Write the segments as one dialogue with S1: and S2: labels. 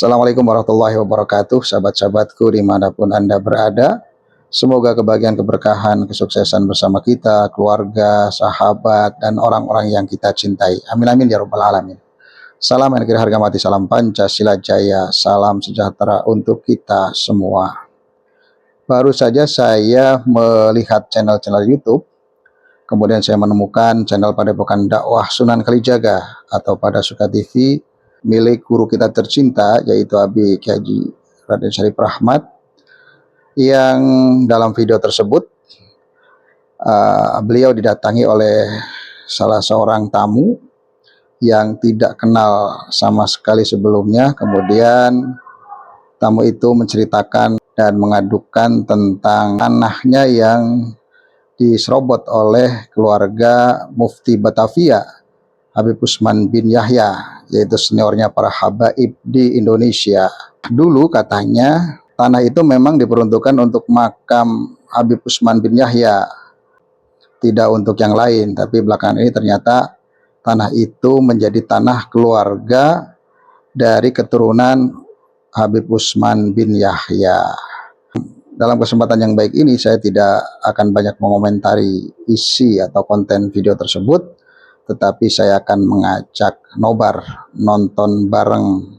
S1: Assalamualaikum warahmatullahi wabarakatuh, sahabat-sahabatku dimanapun Anda berada. Semoga kebahagiaan, keberkahan, kesuksesan bersama kita, keluarga, sahabat, dan orang-orang yang kita cintai. Amin amin ya rabbal alamin. Salam NKRI harga mati, salam Pancasila Jaya, salam sejahtera untuk kita semua. Baru saja saya melihat channel-channel YouTube, kemudian saya menemukan channel Padepokan Dakwah Sunan Kalijaga atau Padasuka TV milik guru kita tercinta, yaitu Abi Kiai Haji Raden Syarif Rahmat, yang dalam video tersebut beliau didatangi oleh salah seorang tamu yang tidak kenal sama sekali sebelumnya. Kemudian tamu itu menceritakan dan mengadukan tentang tanahnya yang diserobot oleh keluarga Mufti Batavia Habib Usman bin Yahya, yaitu seniornya para habaib di Indonesia. Dulu katanya tanah itu memang diperuntukkan untuk makam Habib Usman bin Yahya, tidak untuk yang lain. Tapi belakangan ini ternyata tanah itu menjadi tanah keluarga dari keturunan Habib Usman bin Yahya. Dalam kesempatan yang baik ini saya tidak akan banyak mengomentari isi atau konten video tersebut, tetapi saya akan mengajak nobar nonton bareng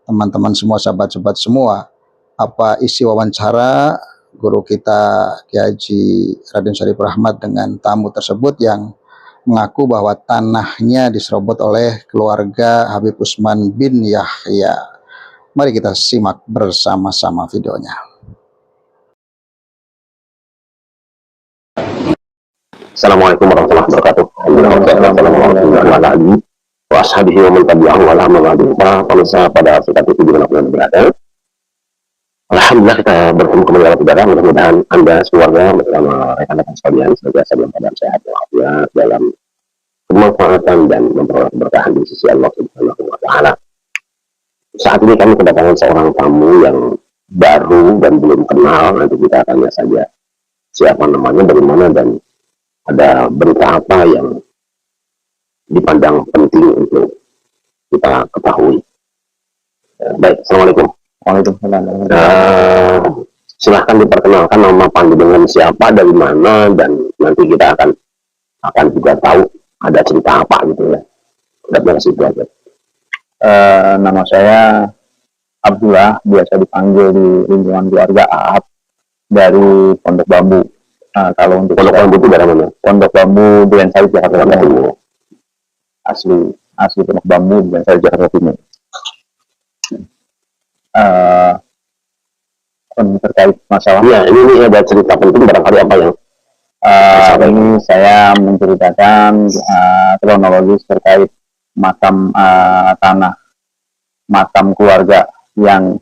S1: teman-teman semua, sahabat-sahabat semua, apa isi wawancara guru kita Kiai Haji Raden Syarif Rahmat dengan tamu tersebut yang mengaku bahwa tanahnya diserobot oleh keluarga Habib Usman bin Yahya. Mari kita simak bersama-sama videonya.
S2: Assalamualaikum warahmatullahi wabarakatuh. Pemirsa pada Afrika TV dimanapun Anda berada, alhamdulillah kita bertemu kembali dalam udara. Mudah-mudahan Anda keluarga bersama rekan-rekan sekalian senantiasa dalam keadaan sehat walafiat, dalam kemanfaatan dan memperoleh keberkahan di sisi Allah Subhanahu wa Ta'ala. Saat ini kami kedatangan seorang tamu yang baru dan belum kenal. Nanti kita tanya saja siapa namanya, dari mana, dan ada berita apa yang dipandang penting untuk kita ketahui. Baik, Assalamualaikum.
S3: Waalaikumsalam.
S2: Silahkan diperkenalkan nama panggilan siapa, dari mana, dan nanti kita akan juga tahu ada cerita apa gitu ya. Dari situ aja.
S3: Nama saya Abdullah, biasa dipanggil di lingkungan keluarga Ahab, dari Pondok Bambu. Kalau untuk
S2: Pondok Bambu itu dari mana?
S3: Pondok Bambu Duren Sawit, Jakarta Timur. Asli Pondok Bambu Duren Sawit, Jakarta Timur. Terkait masalah
S2: ya, ini ada cerita penting barangkali apa yang
S3: ini saya menceritakan kronologis terkait makam keluarga yang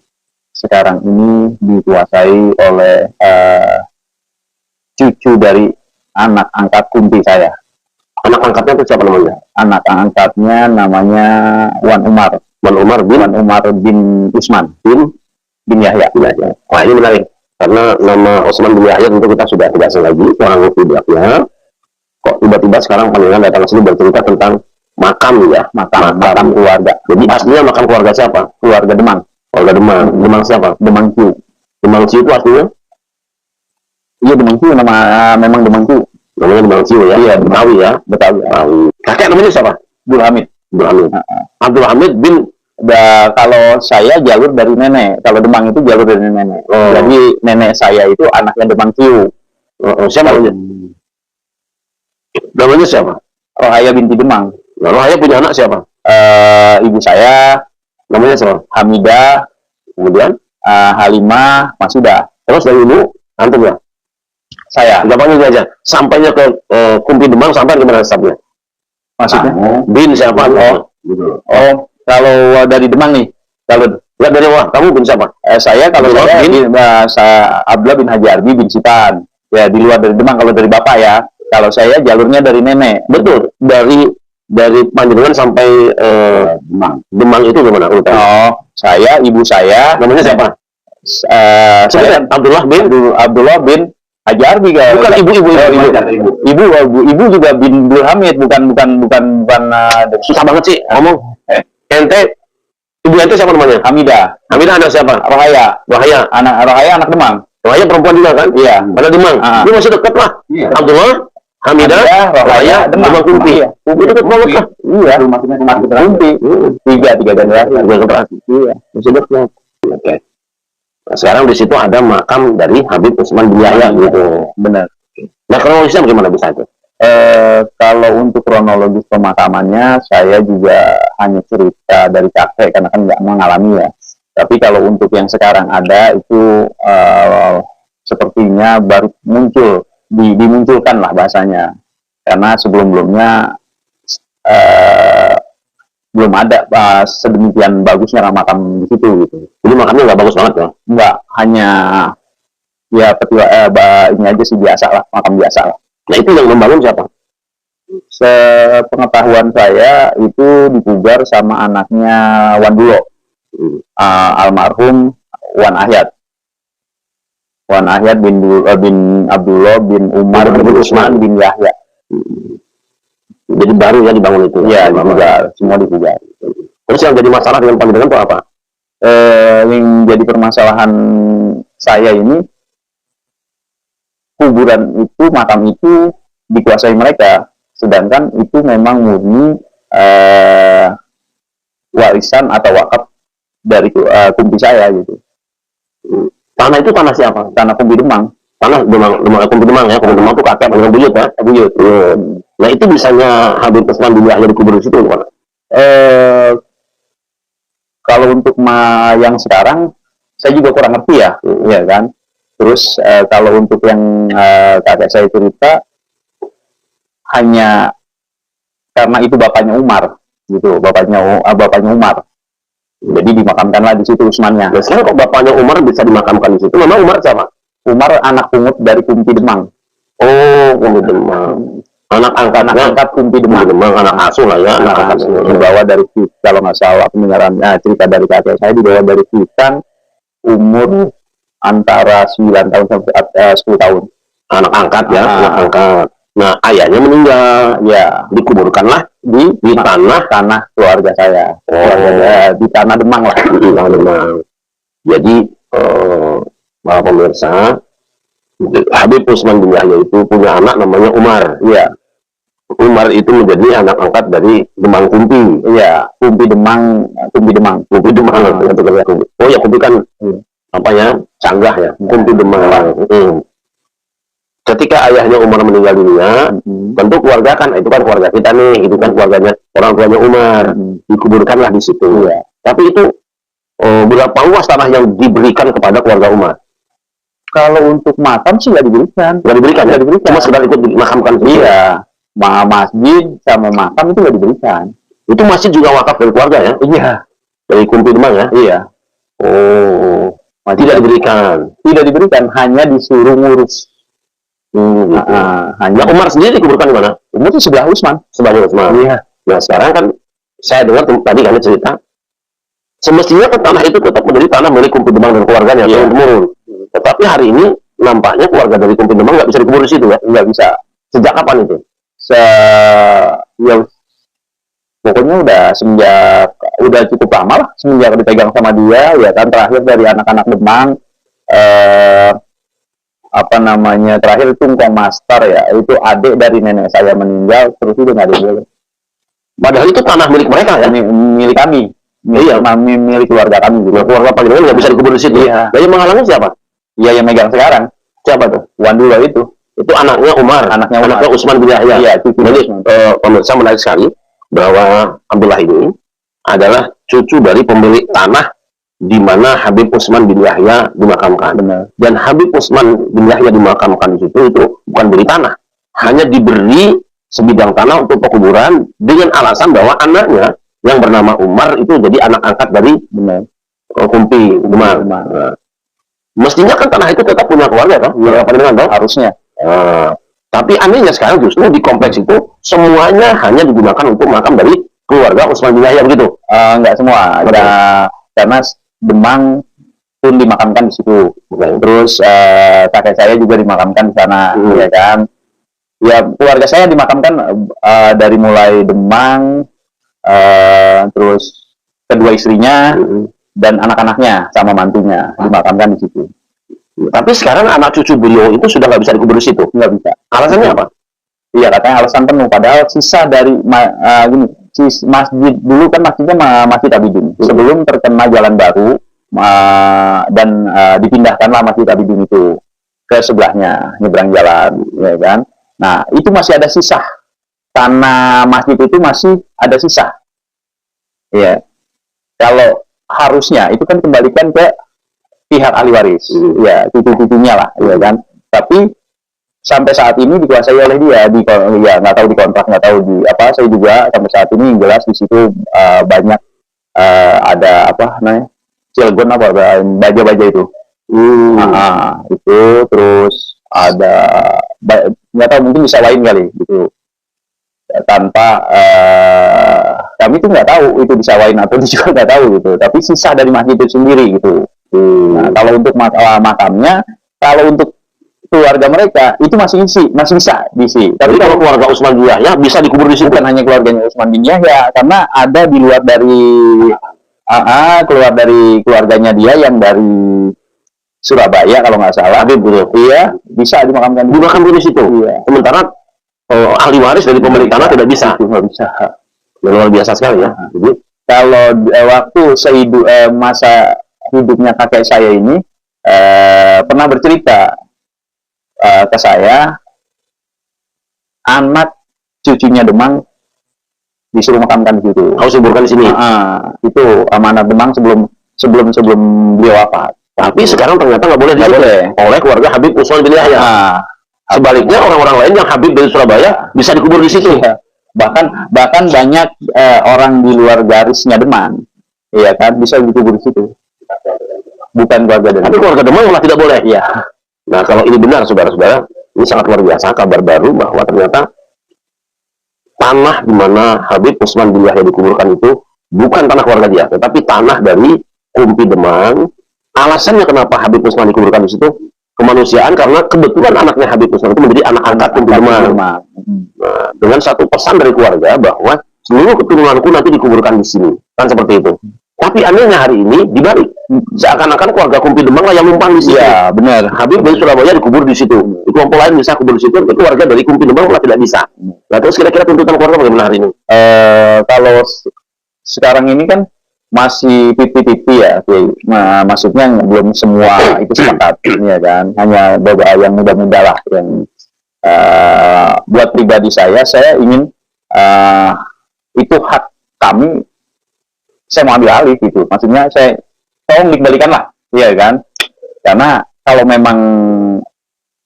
S3: sekarang ini dikuasai oleh cucu dari anak angkat kunti saya.
S2: Anak angkatnya itu siapa namanya?
S3: Anak angkatnya namanya Wan Umar bin Usman bin Yahya.
S2: Wah, ini menarik karena nama Usman bin Yahya tentu kita sudah tidak asing lagi, orang tidaknya. Kok tiba-tiba sekarang panggilan datang ke sini bercerita tentang makam ya, makam keluarga. Jadi aslinya makam keluarga siapa?
S3: Keluarga Demang.
S2: Demang siapa?
S3: Demang Q.
S2: Demang Q itu artinya?
S3: Iya, Demang Q, memang Demang Q.
S2: Namanya Demang Q ya?
S3: Iya,
S2: Betawi ya?
S3: Betawi.
S2: Kakek namanya siapa?
S3: Abdul Hamid.
S2: Abdul Hamid bin.
S3: Kalau saya jalur dari nenek, kalau Demang itu jalur dari nenek. Jadi nenek saya itu anaknya Demang Q.
S2: Siapa namanya? Namanya siapa?
S3: Rohaya binti Demang.
S2: Rohaya punya anak siapa?
S3: Ibu saya
S2: namanya siapa?
S3: Hamidah,
S2: kemudian
S3: Halimah, Masuda.
S2: Terus dari ibu antum ya?
S3: Saya.
S2: Gampangnya aja. Sampainya ke Kumpi Demang sampai gimana stepnya?
S3: Maksudnya?
S2: Bin siapa?
S3: Kalau dari Demang nih. Kalau
S2: nggak dari kamu bin siapa?
S3: Saya kalau saya Abdullah bin Haji Arbi bin Sipan. Ya, di luar dari Demang kalau dari bapak ya. Kalau saya jalurnya dari nenek.
S2: Betul. Dari Panjenengan sampai Demang itu gimana?
S3: Saya, ibu saya
S2: namanya siapa?
S3: Saya Abdullah bin Haji Arbi.
S2: Bukan
S3: ibu juga bin Abdul Hamid, bukan susah banget sih ngomong. Ente
S2: Ibu ente siapa namanya?
S3: Hamidah.
S2: Hamidah anak siapa?
S3: Rohaya.
S2: Rohaya
S3: Anak Demang.
S2: Rohaya perempuan juga kan?
S3: Iya.
S2: Anak Demang. Dia masih dekat lah.
S3: Iya.
S2: Abdullah, Hamidah, Rohaya, Demang Kumpi.
S3: Iya.
S2: Kumpi dekat banget lah.
S3: Iya. Rumahnya Kumpi. Tiga generasi.
S2: Iya. Masih dekat. Oke. Nah, sekarang di situ ada makam dari Habib Utsman bin Yahya gitu.
S3: Benar.
S2: Nah, kronologisnya bagaimana bisa itu?
S3: Kalau untuk kronologis pemakamannya, saya juga hanya cerita dari kakek karena kan nggak mengalami ya. Tapi kalau untuk yang sekarang ada itu sepertinya baru muncul, dimunculkan lah bahasanya. Karena sebelum-sebelumnya belum ada sedemikian bagusnya makam di situ gitu.
S2: Jadi makamnya nggak bagus banget ya?
S3: Nggak, hanya ya ini aja sih, biasa lah, makam biasa lah.
S2: Nah, itu yang membangun siapa?
S3: Sepengetahuan saya itu dipugar sama anaknya Wan Dulo, almarhum Wan Ahyad. Wan Ahyad bin Abdullah bin Umar bin Utsman bin Yahya.
S2: Jadi baru ya dibangun itu?
S3: Iya, dipugar, semua dipugar.
S2: Terus yang jadi masalah dengan panjenengan itu apa?
S3: Yang jadi permasalahan saya ini, kuburan itu, makam itu dikuasai mereka, sedangkan itu memang murni warisan atau wakaf dari kumpi saya gitu.
S2: Tanah itu tanah siapa?
S3: Tanah Kumpi Demang.
S2: Tanah Kumpi Demang ya. Kumpi Demang itu kakek panjang buyut ya.
S3: Buyut.
S2: Nah, itu bisanya Habib Utsman bin Yahya dikubur di situ gimana?
S3: Kalau untuk yang sekarang saya juga kurang ngerti ya, ya kan. Terus kalau untuk yang kakek saya cerita, hanya karena itu bapaknya Umar, gitu, bapaknya Umar. Jadi dimakamkanlah di situ Utsmannya.
S2: Nah, sekarang kok bapaknya Umar bisa dimakamkan di situ? Memang Umar siapa?
S3: Umar anak pungut dari Kumpi Demang.
S2: Oh, Kumpi Demang. Anak angkat
S3: Kumpi Demang.
S2: Anak asuh lah ya.
S3: Anak asuh. Dibawa dari, kalau nggak salah pendengaran cerita dari kakek saya, dibawa dari Kuitang, umur antara 9 tahun sampai 10 tahun.
S2: Anak angkat ya, anak angkat. Nah, ayahnya meninggal, ya dikuburkanlah di tanah
S3: keluarga saya. Di tanah Demang lah.
S2: Di tanah Demang. Jadi, para pemirsa, Habib Utsman bin Yahya itu punya anak namanya Umar.
S3: Iya.
S2: Umar itu menjadi anak angkat dari Demang Kumpi.
S3: Iya, Kumpi Demang.
S2: Oh ya, Kumpi kan apa ya, canggah ya. Kumpi Demang. Ketika ayahnya Umar meninggal dunia, tentu keluarga kan, itu kan keluarga kita nih, itu kan keluarganya, orang tuanya Umar, dikuburkanlah di situ.
S3: Iya.
S2: Tapi itu berapa luas tanah yang diberikan kepada keluarga Umar?
S3: Kalau untuk makam sih nggak diberikan.
S2: Nggak diberikan, ya? Cuma sekedar ikut dimakamkan.
S3: Iya. Masjid sama makam itu nggak diberikan.
S2: Itu masjid juga wakaf dari keluarga ya?
S3: Iya.
S2: Dari Kumpi Demang ya?
S3: Iya.
S2: Oh, tidak diberikan.
S3: Tidak diberikan, hanya disuruh ngurus.
S2: Hanya Umar sendiri dikuburkan di mana?
S3: Umar itu sebelah Utsman.
S2: Sebelah Utsman.
S3: Iya.
S2: Nah, sekarang kan saya dengar tadi kalian cerita, semestinya kan tanah itu tetap menjadi tanah milik Kumpi Demang dan keluarganya turun-temurun. Tetapi hari ini nampaknya keluarga dari Kumpi Demang nggak bisa dikubur di situ ya? Nggak bisa. Sejak kapan itu?
S3: Ya, pokoknya udah cukup lama lah semenjak dipegang sama dia, ya kan. Terakhir dari anak-anak Demang, terakhir itu Ngkong Master ya, itu adik dari nenek saya meninggal, terus itu nggak boleh.
S2: Padahal itu tanah milik mereka ya?
S3: Milik kami. Milik keluarga kami juga.
S2: Keluarga panjenengan nggak bisa dikubur di situ.
S3: Iya.
S2: Jadi menghalangi siapa?
S3: Iya, yang megang sekarang.
S2: Siapa tuh?
S3: Wan Dulo itu.
S2: Itu anaknya Umar.
S3: Anaknya
S2: Utsman bin Yahya.
S3: Iya,
S2: jadi pemirsa menarik sekali bahwa Abdullah ini adalah cucu dari pemilik tanah di mana Habib Utsman bin Yahya dimakamkan.
S3: Benar.
S2: Dan Habib Utsman bin Yahya dimakamkan di situ itu bukan beli tanah, hanya diberi sebidang tanah untuk pekuburan dengan alasan bahwa anaknya yang bernama Umar itu jadi anak angkat dari Kumpi Demang. Mestinya kan tanah itu tetap punya keluarga kan?
S3: Iya,
S2: kan?
S3: Harusnya.
S2: Tapi anehnya sekarang justru di kompleks itu semuanya hanya digunakan untuk makam dari keluarga Utsman bin Yahya begitu?
S3: Enggak semua. Karena Demang pun dimakamkan di situ. Terus kakek saya juga dimakamkan di sana, ya kan? Ya, keluarga saya dimakamkan dari mulai Demang, terus kedua istrinya dan anak-anaknya sama mantunya dimakamkan di situ.
S2: Tapi sekarang anak cucu beliau itu sudah nggak bisa dikubur di situ.
S3: Nggak bisa.
S2: Alasannya apa?
S3: Iya, katanya alasan penuh. Padahal sisa dari gini, masjid dulu kan masjidnya Masjid Abidin. Sebelum terkena Jalan Baru dan dipindahkanlah Masjid Abidin itu ke sebelahnya, nyebrang jalan, ya kan. Nah, itu masih ada sisa. Tanah masjid itu masih ada sisa. Ya. Kalau harusnya itu kan kembalikan ke pihak ahli waris, ya cucu-cucunya lah, ya kan. Tapi sampai saat ini dikuasai oleh dia, ya nggak tahu dikontrak, nggak tahu di apa. Saya juga sampai saat ini yang jelas di situ banyak ada apa namanya Cilegon apa baja-baja itu, itu terus ada nggak tahu mungkin disewain kali gitu tanpa kami tuh nggak tahu itu disewain atau juga nggak tahu gitu. Tapi sisa dari masjid itu sendiri gitu. Nah, kalau untuk masalah makamnya, kalau untuk keluarga mereka itu masih bisa diisi. Tapi
S2: kalau keluarga Utsman bin Yahya bisa dikubur di situ.
S3: Bukan hanya keluarganya Utsman bin Yahya, karena ada di luar dari keluar dari keluarganya dia yang dari Surabaya kalau nggak salah. Iya, bisa dimakamkan
S2: di situ.
S3: Iya.
S2: Sementara ahli waris dari pemilik tanah tidak bisa.
S3: Nggak bisa.
S2: Luar biasa sekali ya.
S3: Jadi kalau waktu masa hidupnya kakek saya ini pernah bercerita ke saya, anak cucunya Demang disuruh makamkan di situ.
S2: Harus kuburkan di sini.
S3: Itu amanat Demang sebelum beliau wafat.
S2: Tapi sekarang ternyata nggak boleh oleh keluarga Habib Utsman bin Yahya. Sebaliknya orang-orang lain yang Habib dari Surabaya bisa dikubur di situ.
S3: Bahkan banyak orang di luar garisnya Demang, iya kan, bisa dikubur di situ. Bukan keluarga Demang.
S2: Tapi keluarga Demang malah tidak boleh.
S3: Iya.
S2: Nah, kalau ini benar, saudara-saudara, ini sangat luar biasa kabar baru bahwa ternyata tanah di mana Habib Utsman bin Yahya dikuburkan itu bukan tanah keluarga dia, tetapi tanah dari Kumpi Demang. Alasannya kenapa Habib Utsman dikuburkan di situ kemanusiaan, karena kebetulan anaknya Habib Utsman itu menjadi anak angkat Kumpi Demang. Nah, dengan satu pesan dari keluarga bahwa seluruh keturunanku nanti dikuburkan di sini, kan seperti itu. Tapi anehnya hari ini dibalik, seakan-akan keluarga Kumpi Demang lah yang numpang di situ.
S3: Iya, benar.
S2: Habib dari Surabaya dikubur di situ. Di kelompok lain bisa kubur di situ, tapi keluarga dari Kumpi Demang malah tidak bisa. Nah, terus kira-kira tuntutan keluarga bagaimana hari ini?
S3: Kalau sekarang ini kan masih 50-50 ya, maksudnya belum semua itu sepakat, ya kan. Hanya beberapa yang muda-muda lah yang buat pribadi saya ingin itu hak kami, saya mau ambil alih gitu. Maksudnya saya tolong dikembalikan lah, ya kan. Karena kalau memang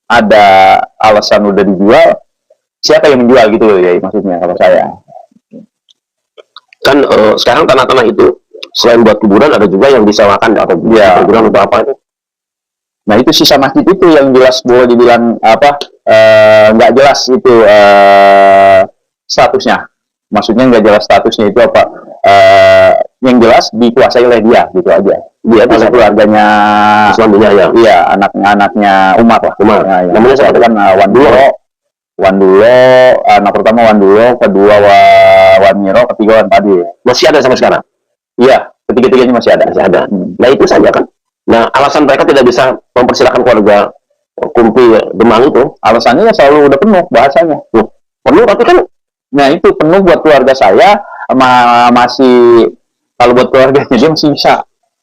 S3: ada alasan udah dijual, siapa yang menjual gitu loh ya, maksudnya kalau saya.
S2: Kan sekarang tanah-tanah itu selain buat kuburan ada juga yang disewakan atau kuburan atau apa itu.
S3: Nah, itu sisa masjid itu yang jelas boleh dibilang apa nggak jelas itu statusnya. Maksudnya nggak jelas statusnya itu apa, yang jelas dikuasai oleh dia gitu aja. Dia itu keluarganya
S2: Utsman bin Yahya.
S3: Iya, anaknya Umar lah.
S2: Umar.
S3: Ya, namanya saya kan Wandulo, anak pertama Wandulo, kedua Waniro, ketiga Wanpadi.
S2: Masih ada sampai sekarang?
S3: Iya, ketiga-tiganya masih ada.
S2: Nah, itu saja kan. Nah, alasan mereka tidak bisa mempersilahkan keluarga Kumpi Demang itu,
S3: alasannya selalu udah penuh bahasanya.
S2: Penuh, tapi kan,
S3: nah itu penuh buat keluarga saya, masih kalau buat keluarganya dia masih bisa.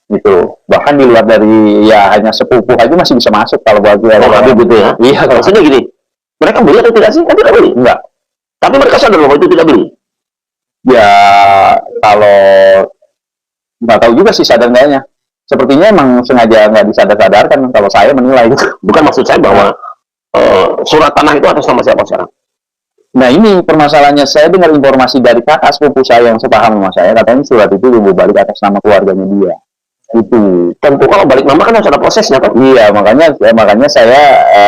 S3: Gitu. Bahkan di luar dari ya hanya sepupu aja masih bisa masuk kalau buat keluarga.
S2: Habib gitu ya?
S3: Iya,
S2: maksudnya gini, mereka beli atau tidak sih? Kan tidak beli.
S3: Enggak.
S2: Tapi mereka sadar bahwa itu tidak beli.
S3: Ya, kalau nggak tahu juga sih sadar nggaknya. Sepertinya emang sengaja nggak disadar-sadarkan kalau saya menilai itu.
S2: Bukan maksud saya bahwa surat tanah itu atas nama siapa sekarang?
S3: Nah, ini permasalahannya. Saya dengar informasi dari kakak sepupu saya yang sepaham sama saya, katanya surat itu balik atas nama keluarganya dia. Itu
S2: tentu kalau balik nama kan harus ada prosesnya kan?
S3: Iya, makanya saya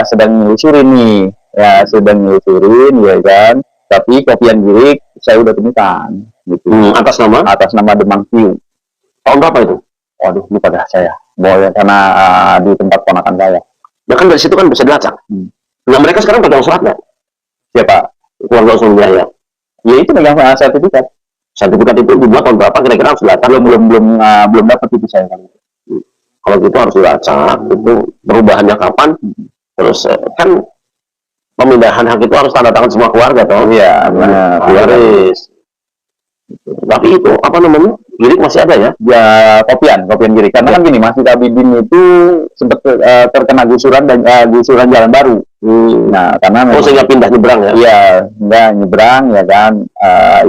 S3: sedang menelusurin nih. Ya, sedang menelusurin, ya kan. Tapi kopian girik saya udah temukan. Gitu.
S2: Atas nama
S3: Demang Piu.
S2: Tahun berapa itu?
S3: Waduh, lupa dah saya. Boleh, karena di tempat ponakan saya.
S2: Ya kan dari situ kan bisa dilacak. Nah, mereka sekarang pegang surat nggak?
S3: Siapa?
S2: Keluarga Utsman bin Yahya.
S3: Ya itu megang sertifikat.
S2: Sertifikat itu dibuat tahun berapa kira-kira harus dilacak?
S3: Belum dapat itu saya kali.
S2: Kalau gitu harus dilacak, itu perubahannya kapan? Terus kan pemindahan hak itu harus tanda tangan semua keluarga toh.
S3: Iya, benar.
S2: Waris. Tapi itu apa namanya? Girik masih ada ya?
S3: Ya, kopian girik. Karena kan gini, Masjid Abidin itu sempat terkena gusuran dan gusuran jalan baru. Nah, karena memang,
S2: sehingga pindah nyebrang ya?
S3: iya, enggak nyebrang ya kan,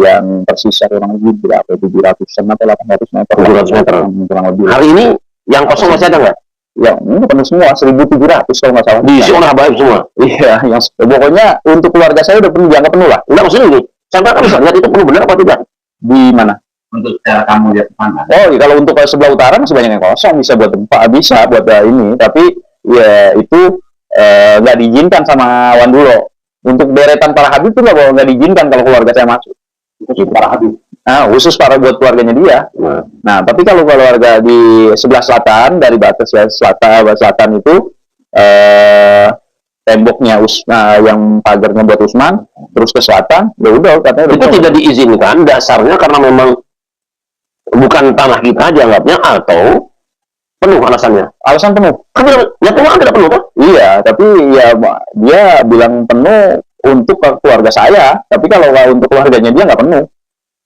S3: yang tersisa kurang lebih berapa, 700 atau 800 meter.
S2: 700 meter.
S3: Kurang lebih.
S2: Hari ini yang kosong masih ada nggak?
S3: Ya, ini penuh semua, 1.700 kalau nggak salah.
S2: Diisi oleh habaib semua?
S3: Iya, yang pokoknya untuk keluarga saya udah penuh, dianggap penuh lah.
S2: Enggak, maksudnya ini, sampai kan bisa lihat itu penuh benar apa tidak?
S3: Di mana?
S4: Untuk cara kamu lihat mana?
S3: Oh, ya, kalau untuk sebelah utara masih banyak yang kosong, bisa buat tempat, bisa buat ini, tapi ya itu nggak diizinkan sama Wandulo. Untuk deretan para habib itu nggak diizinkan kalau keluarga saya masuk.
S2: Itu para habib.
S3: Nah, khusus para buat keluarganya dia. Nah, tapi kalau keluarga di sebelah selatan, dari batas ya selatan itu temboknya yang pagarnya buat Usman, terus ke selatan, ya udah katanya
S2: itu tidak diizinkan dasarnya karena memang bukan tanah kita dianggapnya atau penuh alasannya.
S3: Alasan penuh.
S2: Kan ya penuh kan tidak penuh kan?
S3: Iya, tapi ya dia bilang penuh untuk keluarga saya, tapi kalau untuk keluarganya dia nggak penuh,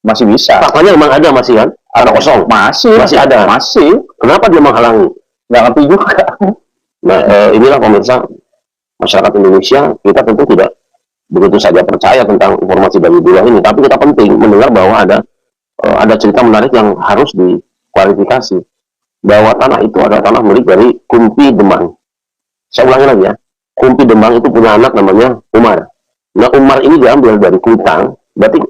S3: masih bisa.
S2: Faktanya memang ada masih kan? Ada kosong. Masih ada.
S3: Masih.
S2: Kenapa dia menghalangi?
S3: Nggak ngerti juga.
S2: Nah, inilah pemirsa, masyarakat Indonesia, kita tentu tidak begitu saja percaya tentang informasi dari Abdullah ini, tapi kita penting mendengar bahwa ada cerita menarik yang harus diklarifikasi, bahwa tanah itu adalah tanah milik dari Kumpi Demang. Saya ulangi lagi ya, Kumpi Demang itu punya anak namanya Umar. Nah, Umar ini diambil dari Kuitang, berarti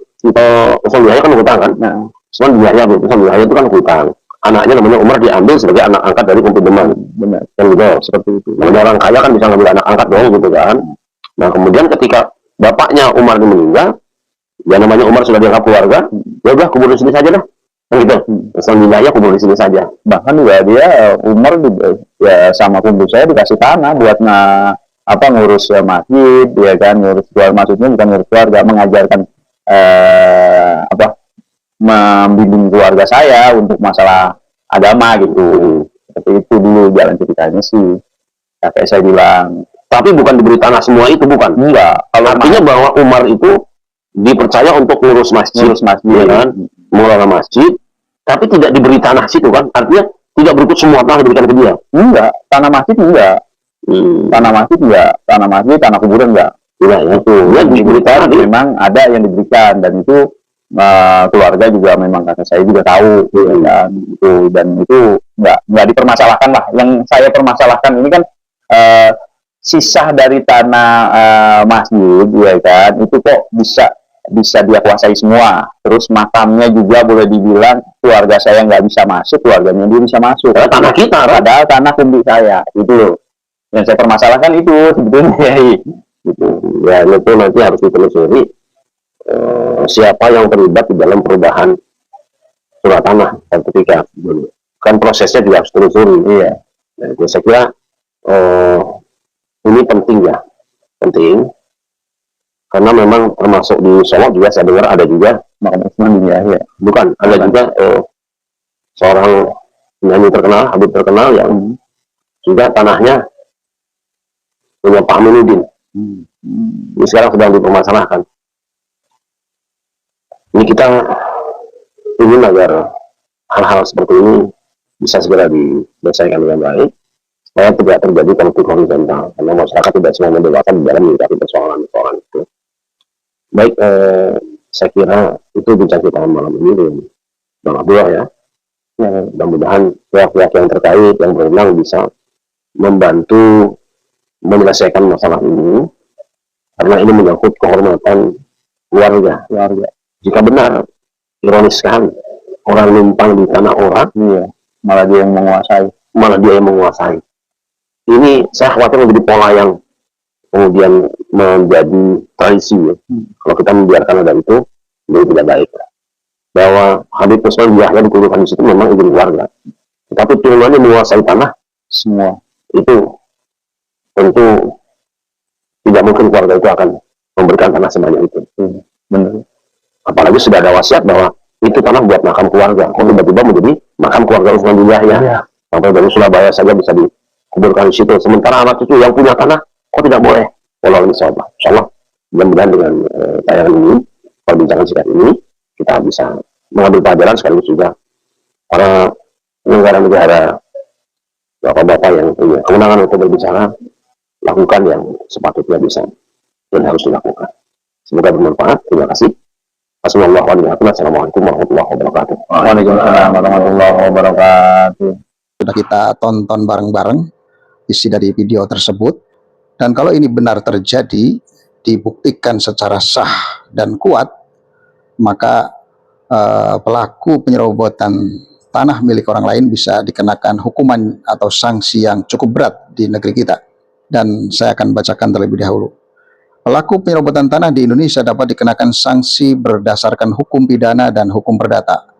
S2: Usman Yahya kan Kuitang kan? Nah, Usman Yahya itu kan Kuitang. Anaknya namanya Umar diambil sebagai anak angkat dari Kumpi Demang.
S3: Benar.
S2: Yang gitu, seperti itu. Namanya orang kaya kan bisa ngambil anak angkat dong gitu kan. Nah, kemudian ketika bapaknya Umar ini meninggal, ya namanya Umar sudah dianggap keluarga, ya udah kubur di sini saja dah. Kan gitu. Usman Yahya kubur di sini saja.
S3: Bahkan juga dia Umar ya sama kumpul saya dikasih tanah buat ngurus masjid, ya kan, ngurus keluarga, maksudnya bukan ngurus keluarga, mengajarkan membimbing keluarga saya untuk masalah agama gitu. Seperti itu dulu jalan ceritanya sih. Kakek saya bilang.
S2: Tapi bukan diberi tanah semua itu, bukan?
S3: Enggak.
S2: Kalau artinya bahwa Umar itu dipercaya untuk ngurus masjid, ya kan? Mengelola masjid, tapi tidak diberi tanah situ kan? Artinya tidak berikut semua tanah diberikan ke dia.
S3: Enggak, tanah masjid enggak. Tanah masjid enggak, tanah masjid, tanah kuburan enggak.
S2: Iya, ya.
S3: Itu yang diberikan memang ada yang diberikan, dan itu keluarga juga memang kakak saya juga tahu, ya kan? Itu, dan itu enggak dipermasalahkan lah. Yang saya permasalahkan ini kan sisa dari tanah masjid, ya kan? Itu kok bisa dia kuasai semua. Terus makamnya juga boleh dibilang keluarga saya nggak bisa masuk, keluarganya dia bisa masuk.
S2: Karena tanah kita,
S3: padahal tanah kumbi saya. Itu yang saya permasalahkan itu sebetulnya.
S2: Gitu. Ya itu nanti harus ditelusuri siapa yang terlibat di dalam perubahan surat tanah sertifikat. Kan prosesnya juga harus ditelusuri. Iya. Nah, jadi saya kira ini penting ya, penting. Karena memang termasuk di Solo juga saya dengar ada juga makam Usman bin Yahya. Bukan, ada juga seorang penyanyi terkenal, habib terkenal yang juga tanahnya punya Pak Aminuddin. Ini sekarang sedang dipermasalahkan. Ini kita ingin agar hal-hal seperti ini bisa segera diselesaikan dengan baik, supaya tidak terjadi konflik horizontal, karena masyarakat tidak semua mendewakan di dalam menyikapi persoalan-persoalan itu. Baik, saya kira itu bincang kita malam ini dengan Bang Abdullah ya. Mudah-mudahan pihak-pihak yang terkait, yang berwenang bisa membantu menyelesaikan masalah ini, karena ini menyangkut kehormatan keluarga. Jika benar, ironis sekali, orang numpang di tanah orang, malah dia yang menguasai. Ini saya khawatir menjadi pola yang kemudian menjadi tradisi ya. Kalau kita membiarkan ada itu, jadi tidak baik. Bahwa Habib Usman Yahya dikuburkan di situ memang izin keluarga, tetapi turunannya menguasai tanah semua, itu tentu tidak mungkin keluarga itu akan memberikan tanah sebanyak itu. Benar. Apalagi sudah ada wasiat bahwa itu tanah buat makam keluarga, kok tiba-tiba menjadi makam keluarga Utsman juga ya. Sampai dari Surabaya saja bisa dikuburkan di situ. Sementara anak cucu yang punya tanah kok tidak boleh. Walau insya Allah, mudah-mudahan dengan tayangan ini, perbincangan singkat ini, kita bisa mengambil pelajaran sekaligus juga para negara-negara, bapak-bapak yang punya kewenangan untuk berbicara, lakukan yang sepatutnya bisa dan harus dilakukan. Semoga bermanfaat. Terima kasih. Assalamualaikum warahmatullahi wabarakatuh.
S3: Waalaikumsalam warahmatullahi wabarakatuh.
S1: Sudah kita tonton bareng-bareng isi dari video tersebut. Dan kalau ini benar terjadi, dibuktikan secara sah dan kuat, maka pelaku penyerobotan tanah milik orang lain bisa dikenakan hukuman atau sanksi yang cukup berat di negeri kita. Dan saya akan bacakan terlebih dahulu. Pelaku penyerobotan tanah di Indonesia dapat dikenakan sanksi berdasarkan hukum pidana dan hukum perdata.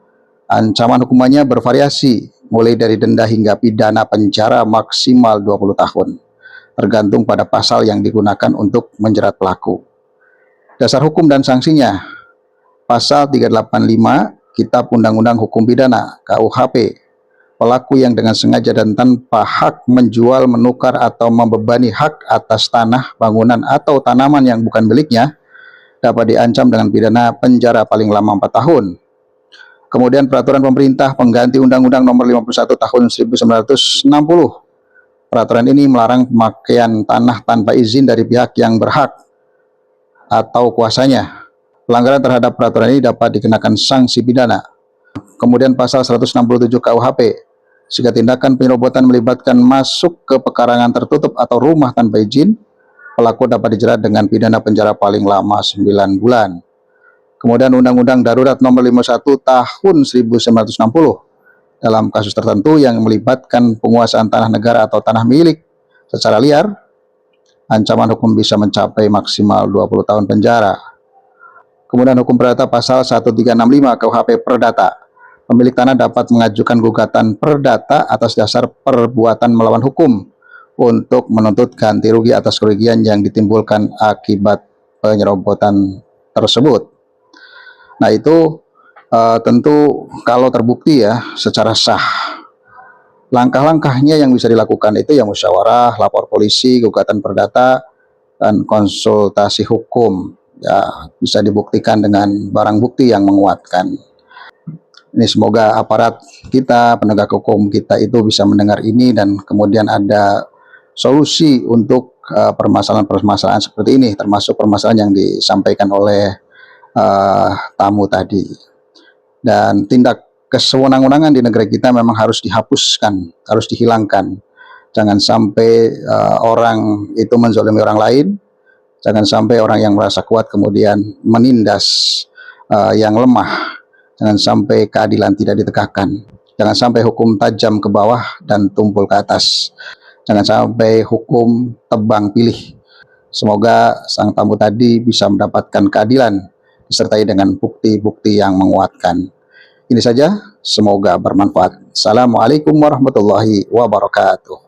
S1: Ancaman hukumannya bervariasi, mulai dari denda hingga pidana penjara maksimal 20 tahun, tergantung pada pasal yang digunakan untuk menjerat pelaku. Dasar hukum dan sanksinya, Pasal 385 Kitab Undang-Undang Hukum Pidana KUHP, pelaku yang dengan sengaja dan tanpa hak menjual, menukar, atau membebani hak atas tanah, bangunan, atau tanaman yang bukan miliknya dapat diancam dengan pidana penjara paling lama 4 tahun. Kemudian peraturan pemerintah pengganti Undang-Undang Nomor 51 Tahun 1960. Peraturan ini melarang pemakaian tanah tanpa izin dari pihak yang berhak atau kuasanya. Pelanggaran terhadap peraturan ini dapat dikenakan sanksi pidana. Kemudian pasal 167 KUHP, jika tindakan penyerobotan melibatkan masuk ke pekarangan tertutup atau rumah tanpa izin, pelaku dapat dijerat dengan pidana penjara paling lama 9 bulan. Kemudian Undang-Undang Darurat Nomor 51 Tahun 1960, dalam kasus tertentu yang melibatkan penguasaan tanah negara atau tanah milik secara liar, ancaman hukum bisa mencapai maksimal 20 tahun penjara. Kemudian hukum perdata pasal 1365 KUHP Perdata, pemilik tanah dapat mengajukan gugatan perdata atas dasar perbuatan melawan hukum untuk menuntut ganti rugi atas kerugian yang ditimbulkan akibat penyerobotan tersebut. Nah itu tentu kalau terbukti ya secara sah. Langkah-langkahnya yang bisa dilakukan itu ya musyawarah, lapor polisi, gugatan perdata, dan konsultasi hukum. Ya bisa dibuktikan dengan barang bukti yang menguatkan. Ini semoga aparat kita, penegak hukum kita itu bisa mendengar ini dan kemudian ada solusi untuk permasalahan-permasalahan seperti ini, termasuk permasalahan yang disampaikan oleh tamu tadi. Dan tindak kesewenang-wenangan di negeri kita memang harus dihapuskan, harus dihilangkan. Jangan sampai orang itu menzalimi orang lain, jangan sampai orang yang merasa kuat kemudian menindas yang lemah. Jangan sampai keadilan tidak ditegakkan. Jangan sampai hukum tajam ke bawah dan tumpul ke atas. Jangan sampai hukum tebang pilih. Semoga sang tamu tadi bisa mendapatkan keadilan disertai dengan bukti-bukti yang menguatkan. Ini saja, semoga bermanfaat. Assalamualaikum warahmatullahi wabarakatuh.